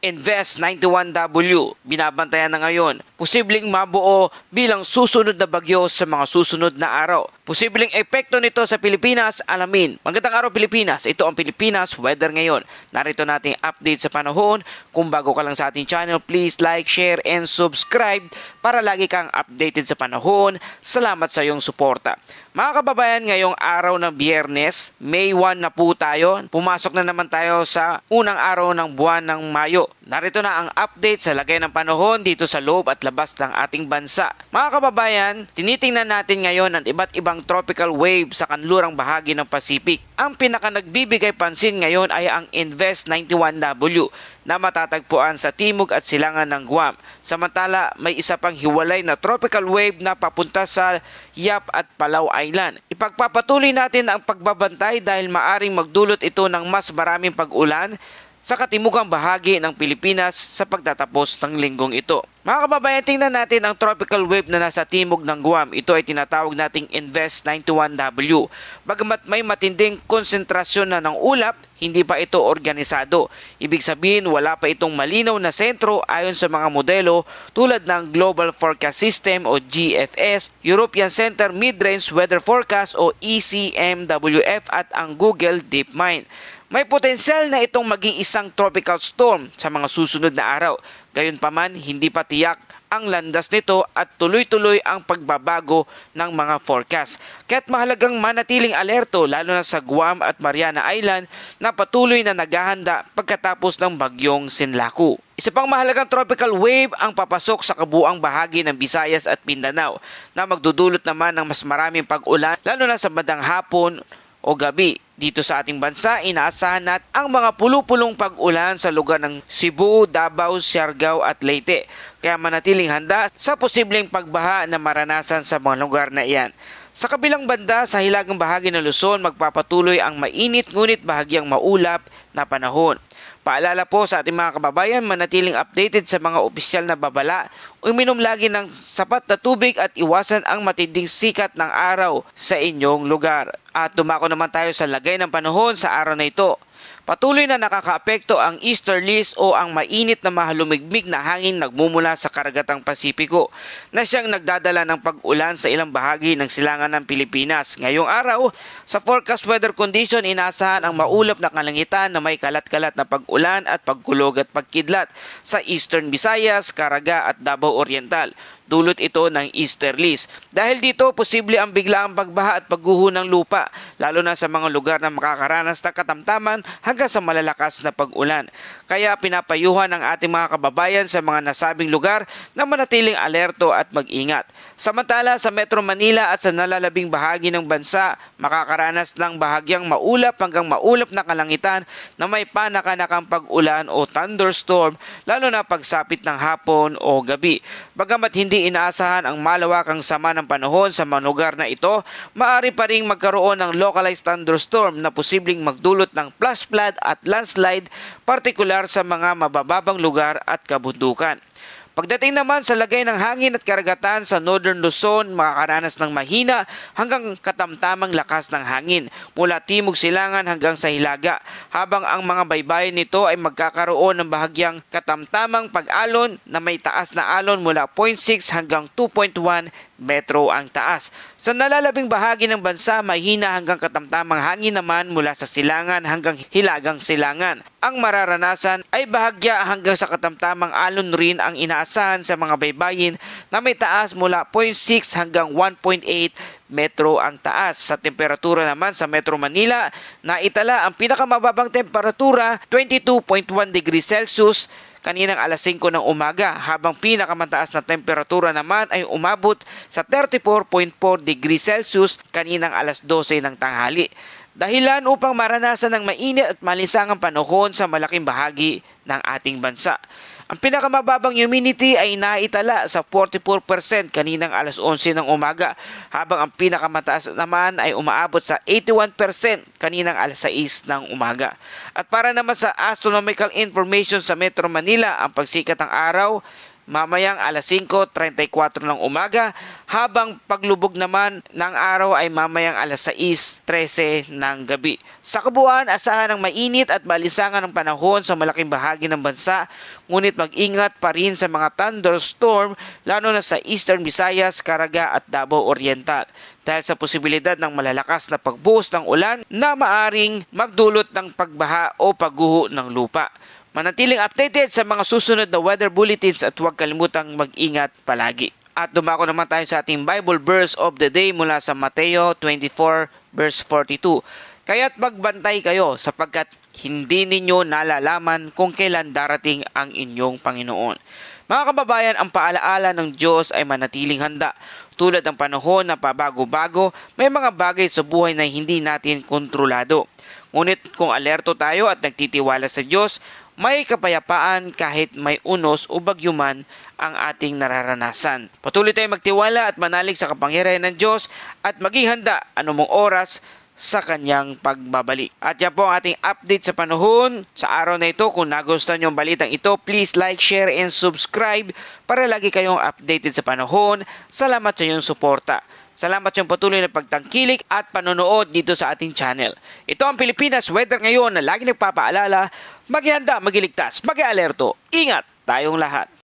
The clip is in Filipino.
Invest 91W, binabantayan na ngayon. Posibleng mabuo bilang susunod na bagyo sa mga susunod na araw. Posibleng epekto nito sa Pilipinas, alamin. Magandang araw Pilipinas, ito ang Pilipinas Weather ngayon. Narito nating update sa panahon. Kung bago ka lang sa ating channel, please like, share, and subscribe para lagi kang updated sa panahon. Salamat sa iyong suporta. Mga kababayan, ngayong araw ng Biyernes, May 1 na po tayo. Pumasok na naman tayo sa unang araw ng buwan ng Mayo. Narito na ang update sa lagay ng panahon dito sa loob at labas ng ating bansa. Mga kababayan, tinitingnan natin ngayon ang iba't ibang tropical wave sa kanlurang bahagi ng Pacific. Ang pinaka nagbibigay pansin ngayon ay ang Invest 91W na matatagpuan sa timog at silangan ng Guam. Samantala, may isa pang hiwalay na tropical wave na papunta sa Yap at Palau Island. Ipagpapatuloy natin ang pagbabantay dahil maaring magdulot ito ng mas maraming pag-ulan sa katimugang bahagi ng Pilipinas sa pagtatapos ng linggong ito. Mga kababayan, tingnan natin ang tropical wave na nasa timog ng Guam. Ito ay tinatawag nating Invest 91W. Bagamat may matinding konsentrasyon na ng ulap, hindi pa ito organisado. Ibig sabihin, wala pa itong malinaw na sentro ayon sa mga modelo tulad ng Global Forecast System o GFS, European Center Mid-Range Weather Forecast o ECMWF at ang Google DeepMind. May potensyal na itong maging isang tropical storm sa mga susunod na araw. Gayunpaman, hindi pa tiyak ang landas nito at tuloy-tuloy ang pagbabago ng mga forecast. Kaya't mahalagang manatiling alerto lalo na sa Guam at Mariana Island na patuloy na naghahanda pagkatapos ng bagyong Sinlaku. Isa pang mahalagang tropical wave ang papasok sa kabuang bahagi ng Visayas at Mindanao na magdudulot naman ng mas maraming pag-ulan lalo na sa bandang hapon o gabi. Dito sa ating bansa, inaasahan natin ang mga pulupulong pag-ulan sa lugar ng Cebu, Davao, Siargao at Leyte. Kaya manatiling handa sa posibleng pagbaha na maranasan sa mga lugar na iyan. Sa kabilang banda, sa hilagang bahagi ng Luzon, magpapatuloy ang mainit ngunit bahagyang maulap na panahon. Paalala po sa ating mga kababayan, manatiling updated sa mga opisyal na babala, uminom lagi ng sapat na tubig at iwasan ang matinding sikat ng araw sa inyong lugar. At dumako naman tayo sa lagay ng panahon sa araw na ito. Patuloy na nakakaapekto ang easterlies o ang mainit na mahalumigmig na hangin nagmumula sa karagatang Pasipiko na siyang nagdadala ng pag-ulan sa ilang bahagi ng silangan ng Pilipinas. Ngayong araw, sa forecast weather condition, inaasahan ang maulap na kalangitan na may kalat-kalat na pag-ulan at pagkulog at pagkidlat sa Eastern Visayas, Caraga at Davao Oriental. Dulot ito ng easterlies. Dahil dito, posible ang biglaang pagbaha at pagguho ng lupa, lalo na sa mga lugar na makakaranas ng katamtaman hanggang sa malalakas na pag-ulan. Kaya pinapayuhan ng ating mga kababayan sa mga nasabing lugar na manatiling alerto at mag-ingat. Samantala, sa Metro Manila at sa nalalabing bahagi ng bansa, makakaranas ng bahagyang maulap hanggang maulap na kalangitan na may panakanakang pag-ulan o thunderstorm, lalo na pagsapit ng hapon o gabi. Bagamat hindi inaasahan ang malawakang sama ng panahon sa mga lugar na ito, maaari pa ring magkaroon ng localized thunderstorm na posibleng magdulot ng flash flood at landslide, partikular sa mga mabababang lugar at kabundukan. Pagdating naman sa lagay ng hangin at karagatan sa Northern Luzon, makakaranas ng mahina hanggang katamtamang lakas ng hangin mula timog silangan hanggang sa hilaga, habang ang mga baybayin nito ay magkakaroon ng bahagyang katamtamang pag-alon na may taas na alon mula 0.6 hanggang 2.1 metro ang taas. Sa nalalabing bahagi ng bansa, mahina hanggang katamtamang hangin naman mula sa silangan hanggang hilagang silangan. Ang mararanasan ay bahagya hanggang sa katamtamang alon rin ang inaasahan sa mga baybayin na may taas mula 0.6 hanggang 1.8 metro ang taas. Sa temperatura naman sa Metro Manila, naitala ang pinakamababang temperatura 22.1 degrees Celsius kaninang alas 5 ng umaga, habang pinakamataas na temperatura naman ay umabot sa 34.4 degrees Celsius kaninang alas 12 ng tanghali. Dahilan upang maranasan ng mainit at malinsangang panahon sa malaking bahagi ng ating bansa. Ang pinakamababang humidity ay naitala sa 44% kaninang alas 11 ng umaga, habang ang pinakamataas naman ay umaabot sa 81% kaninang alas 6 ng umaga. At para naman sa astronomical information sa Metro Manila, ang pagsikat ng araw mamayang alas 5:34 ng umaga, habang paglubog naman ng araw ay mamayang alas 6:13 ng gabi. Sa kabuuan, asahan ng mainit at balisangan ng panahon sa malaking bahagi ng bansa, ngunit mag-ingat pa rin sa mga thunderstorm lalo na sa Eastern Visayas, Caraga at Davao Oriental dahil sa posibilidad ng malalakas na pagbuhos ng ulan na maaring magdulot ng pagbaha o pagguho ng lupa. Manatiling updated sa mga susunod na weather bulletins at huwag kalimutang mag-ingat palagi. At dumako naman tayo sa ating Bible verse of the day mula sa Mateo 24 verse 42. Kaya't magbantay kayo sapagkat hindi ninyo nalalaman kung kailan darating ang inyong Panginoon. Mga kababayan, ang paalaala ng Diyos ay manatiling handa. Tulad ng panahon na pabago-bago, may mga bagay sa buhay na hindi natin kontrolado. Ngunit kung alerto tayo at nagtitiwala sa Diyos, may kapayapaan kahit may unos o bagyo man ang ating nararanasan. Patuloy tayong magtiwala at manalig sa kapangyarihan ng Diyos at maging handa anumang oras sa kanyang pagbabalik. At yan po ang ating update sa panahon sa araw na ito. Kung nagustuhan nyo ang balitang ito, please like, share, and subscribe para lagi kayong updated sa panahon. Salamat sa iyong suporta. Salamat sa iyong patuloy na pagtangkilik at panonood dito sa ating channel. Ito ang Pilipinas Weather ngayon na lagi nagpapaalala, maghihanda, magiligtas, mag-alerto. Ingat tayong lahat.